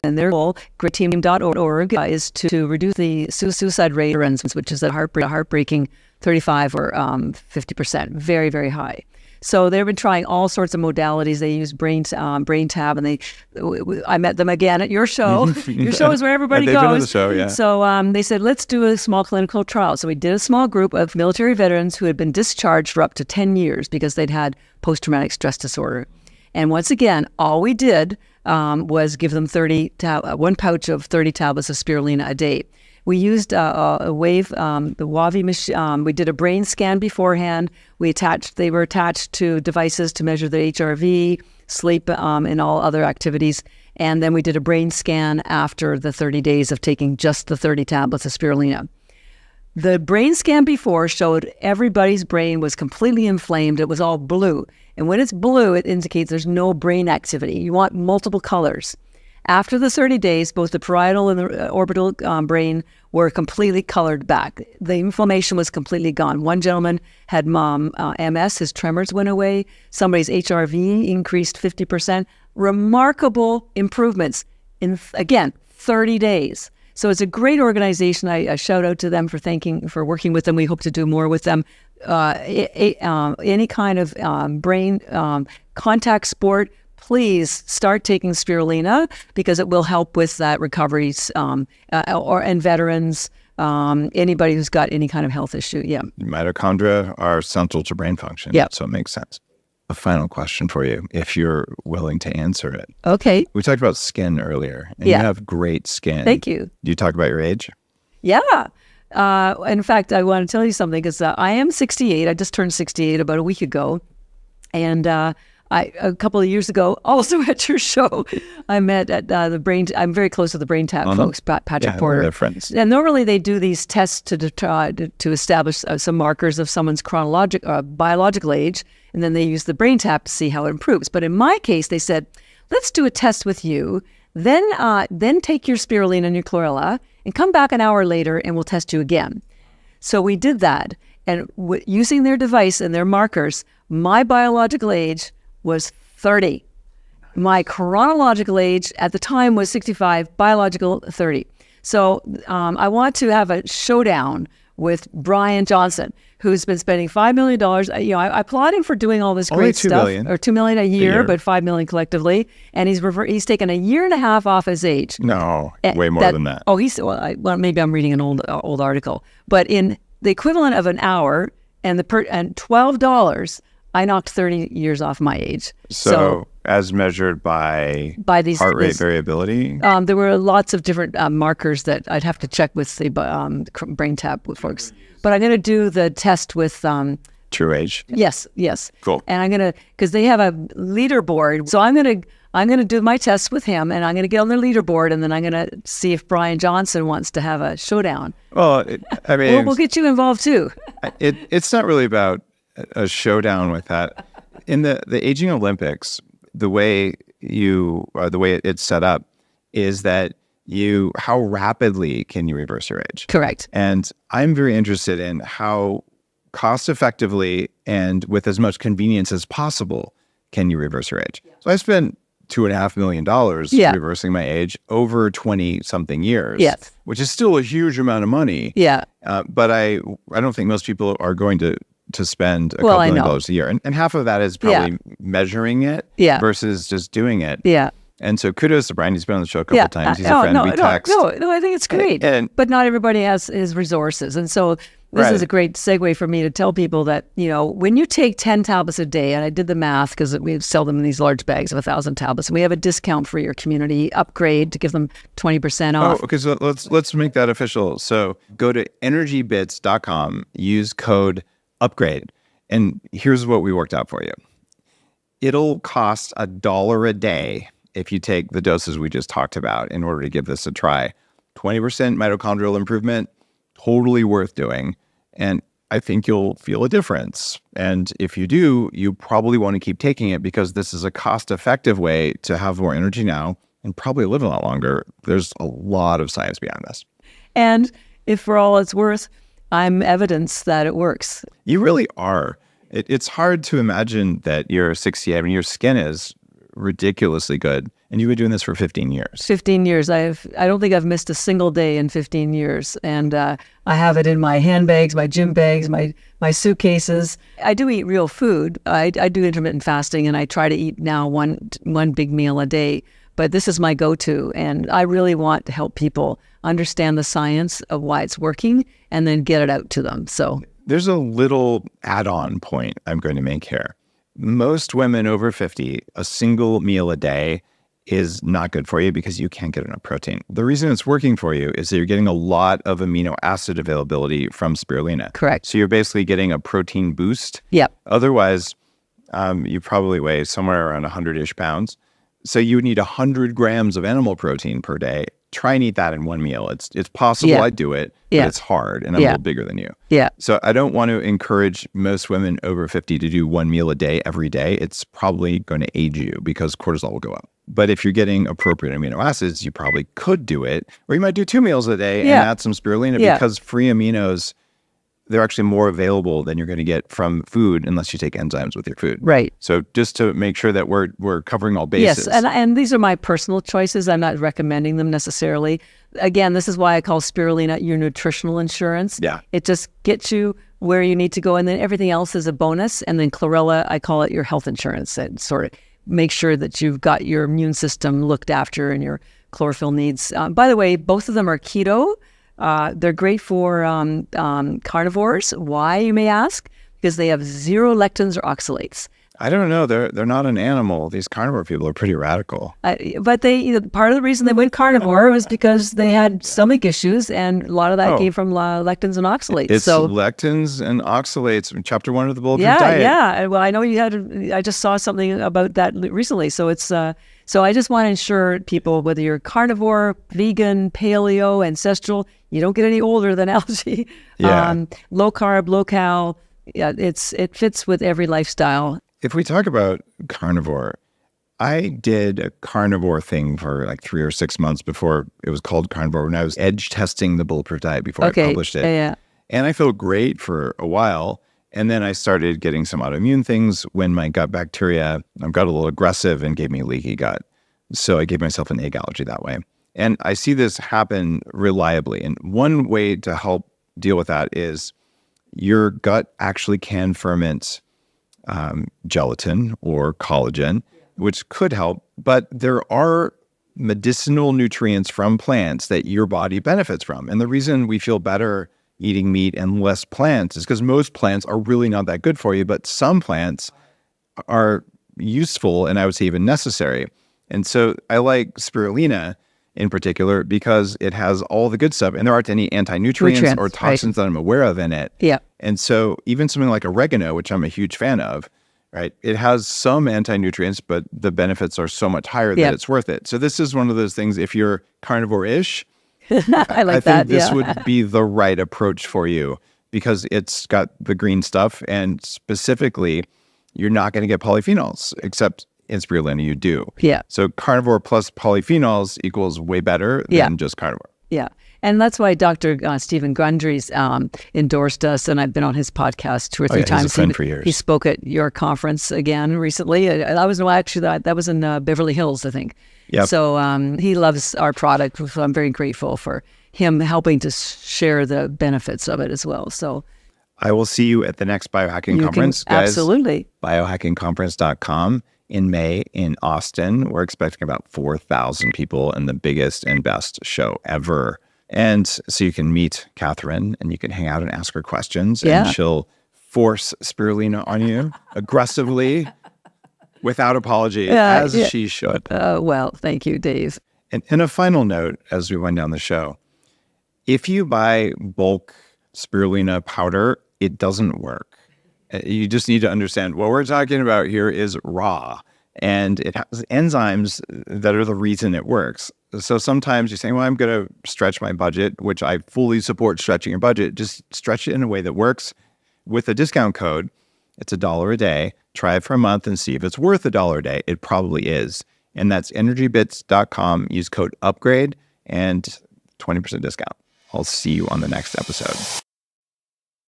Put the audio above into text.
And their goal, greatteam.org, is to reduce the suicide rate, which is a heartbreaking 35 or 50%, very, very high. So they've been trying all sorts of modalities. They use brain tab, and I met them again at your show. Your show is where everybody they've goes. Been on the show, yeah. So they said, let's do a small clinical trial. So we did a small group of military veterans who had been discharged for up to 10 years because they'd had post-traumatic stress disorder. And once again, all we did was give them 1 pouch of 30 tablets of spirulina a day. We used a wave, the WAVI machine. We did a brain scan beforehand. They were attached to devices to measure the HRV, sleep, and all other activities. And then we did a brain scan after the 30 days of taking just the 30 tablets of spirulina. The brain scan before showed everybody's brain was completely inflamed. It was all blue. And when it's blue, it indicates there's no brain activity. You want multiple colors. After the 30 days, both the parietal and the orbital brain were completely colored back. The inflammation was completely gone. One gentleman had MS, his tremors went away. Somebody's HRV increased 50%. Remarkable improvements in, again, 30 days. So it's a great organization. I shout out to them for working with them. We hope to do more with them. Any kind of brain contact sport, please start taking spirulina because it will help with that recovery, and veterans, anybody who's got any kind of health issue. Yeah. Mitochondria are central to brain function. Yeah. So it makes sense. A final question for you, if you're willing to answer it. Okay. We talked about skin earlier, and you have great skin. Thank you. Do you talk about your age? Yeah. In fact, I want to tell you something because I am 68. I just turned 68 about a week ago. And a couple of years ago, also at your show, I met at the brain. I'm very close to the brain tap folks, Patrick Porter. They're friends. And normally they do these tests to establish some markers of someone's biological age, and then they use the brain tap to see how it improves. But in my case, they said, let's do a test with you, then take your spirulina and your chlorella, and come back an hour later, and we'll test you again. So we did that, and using their device and their markers, my biological age was 30. My chronological age at the time was 65, biological 30. So I want to have a showdown with Brian Johnson, who's been spending $5 million. I applaud him for doing all this great stuff. Or $2 million a year, but $5 million collectively. And he's taken a year and a half off his age. No, way more than that. Oh, well, maybe I'm reading an old article. But in the equivalent of an hour and $12, I knocked 30 years off my age. So as measured by these heart rate variability? There were lots of different markers that I'd have to check with the brain tap with folks. But I'm going to do the test with... True age? Yes. Cool. And I'm going to, because they have a leaderboard. So I'm going to do my tests with him, and I'm going to get on their leaderboard, and then I'm going to see if Brian Johnson wants to have a showdown. Well, I mean... we'll get you involved too. It's not really about a showdown with that. In the aging Olympics, the way it's set up is that how rapidly can you reverse your age? Correct. And I'm very interested in how cost effectively and with as much convenience as possible can you reverse your age. So I spent $2.5 million reversing my age over 20 something years, which is still a huge amount of money. Yeah. But I don't think most people are going to spend a couple $1 million a year. And half of that is probably measuring it versus just doing it. Yeah. And so kudos to Brian. He's been on the show a couple of times. He's a friend. We text. No, I think it's great. But not everybody has his resources. And so this is a great segue for me to tell people that, when you take 10 tablets a day, and I did the math because we sell them in these large bags of 1,000 tablets, and we have a discount for your community upgrade to give them 20% off. Oh, okay. So let's make that official. So go to energybits.com, use code upgrade. And here's what we worked out for you. It'll cost $1 a day if you take the doses we just talked about in order to give this a try. 20% mitochondrial improvement, totally worth doing. And I think you'll feel a difference. And if you do, you probably want to keep taking it because this is a cost-effective way to have more energy now and probably live a lot longer. There's a lot of science behind this. And if for all it's worth, I'm evidence that it works. You really are. It's hard to imagine that you're 68. I mean, your skin is ridiculously good. And you've been doing this for 15 years. 15 years. I don't think I've missed a single day in 15 years. And I have it in my handbags, my gym bags, my suitcases. I do eat real food. I do intermittent fasting, and I try to eat now one big meal a day. But this is my go-to, and I really want to help people understand the science of why it's working and then get it out to them. So there's a little add-on point I'm going to make here. Most women over 50, a single meal a day is not good for you because you can't get enough protein. The reason it's working for you is that you're getting a lot of amino acid availability from spirulina. Correct. So you're basically getting a protein boost. Yep. Otherwise, you probably weigh somewhere around 100-ish pounds. So you would need 100 grams of animal protein per day. Try and eat that in one meal. It's possible. Yeah. I do it, but it's hard, and I'm a little bigger than you. Yeah. So I don't want to encourage most women over 50 to do one meal a day every day. It's probably going to age you because cortisol will go up. But if you're getting appropriate amino acids, you probably could do it. Or you might do 2 meals a day and add some spirulina because free aminos, they're actually more available than you're going to get from food unless you take enzymes with your food. Right. So just to make sure that we're covering all bases. Yes, and these are my personal choices. I'm not recommending them necessarily. Again, this is why I call spirulina your nutritional insurance. Yeah. It just gets you where you need to go, and then everything else is a bonus. And then chlorella, I call it your health insurance. And sort of make sure that you've got your immune system looked after and your chlorophyll needs. By the way, both of them are keto. They're great for carnivores. Why, you may ask? Because they have 0 lectins or oxalates. I don't know. They're not an animal. These carnivore people are pretty radical. But part of the reason they went carnivore was because they had stomach issues, and a lot of that came from lectins and oxalates. It's lectins and oxalates in Chapter 1 of the Bulletproof Diet. Yeah. Well, I know you had. I just saw something about that recently. So it's. So I just want to ensure people, whether you're carnivore, vegan, paleo, ancestral, you don't get any older than algae. Yeah. Low carb, low cal. Yeah, it fits with every lifestyle. If we talk about carnivore, I did a carnivore thing for like 3 or 6 months before it was called carnivore, when I was edge testing the Bulletproof Diet before I published it. Yeah. And I felt great for a while. And then I started getting some autoimmune things when my gut bacteria got a little aggressive and gave me leaky gut. So I gave myself an egg allergy that way. And I see this happen reliably. And one way to help deal with that is your gut actually can ferment gelatin or collagen, which could help. But there are medicinal nutrients from plants that your body benefits from. And the reason we feel better eating meat and less plants is because most plants are really not that good for you, but some plants are useful and I would say even necessary. And so I like spirulina in particular because it has all the good stuff, and there aren't any anti-nutrients or toxins that I'm aware of in it. Yeah. And so even something like oregano, which I'm a huge fan of, right? It has some anti-nutrients, but the benefits are so much higher that it's worth it. So this is one of those things, if you're carnivore-ish, I think this would be the right approach for you because it's got the green stuff, and specifically, you're not going to get polyphenols, except in spirulina you do. Yeah. So carnivore plus polyphenols equals way better than just carnivore. Yeah. And that's why Dr. Stephen Gundry's endorsed us, and I've been on his podcast 2 or 3 times. He's a friend for years. He spoke at your conference again recently. That was in Beverly Hills, I think. Yep. So he loves our product, so I'm very grateful for him helping to share the benefits of it as well. So I will see you at the next biohacking conference, guys. Absolutely. Biohackingconference.com in May in Austin. We're expecting about 4,000 people and the biggest and best show ever. And so you can meet Catherine and you can hang out and ask her questions, and she'll force spirulina on you aggressively without apology, as she should. Well, thank you, Dave. And a final note as we wind down the show, if you buy bulk spirulina powder, it doesn't work. You just need to understand what we're talking about here is raw, and it has enzymes that are the reason it works. So sometimes you're saying, well, I'm going to stretch my budget, which I fully support stretching your budget. Just stretch it in a way that works. With a discount code, it's $1 a day. Try it for a month and see if it's worth $1 a day. It probably is. And that's energybits.com. Use code UPGRADE and 20% discount. I'll see you on the next episode.